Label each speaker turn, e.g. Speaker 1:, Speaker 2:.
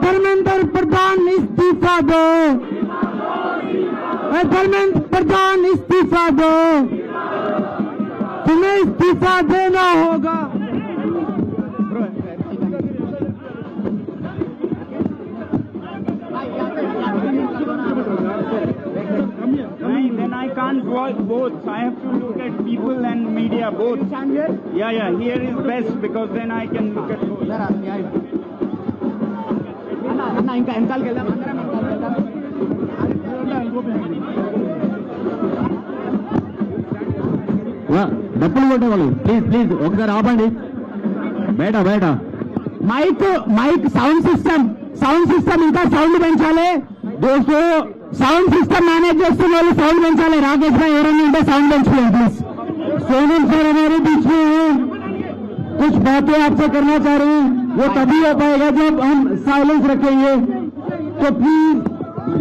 Speaker 1: धर्मेंद्र प्रधान इस्तीफा दो, धर्मेंद्र प्रधान इस्तीफा दो, तुम्हें इस्तीफा देना होगा।
Speaker 2: Then I can't watch both. I have to look at people and media both. Yeah, here is best because then I can look at both.
Speaker 1: డబ్బులు కొట్టేవాళ్ళు ప్లీజ్ ఒకసారి ఆపండి. బయట మైక్ సౌండ్ సిస్టమ్ ఇంకా సౌండ్ పెంచాలి. దోస్తు సౌండ్ సిస్టమ్ మేనేజ్ చేస్తున్న వాళ్ళు sound పెంచాలి. రాకేష్ భాయ్ ఎవరైనా ఉంటే సౌండ్ పెంచుకోండి प्लीज। सोनम सर हमारे बीच में हैं, कुछ बातें आपसे करना चाह रहे हैं, वो तभी हो पाएगा जब हम साइलेंस रखेंगे, तो प्लीज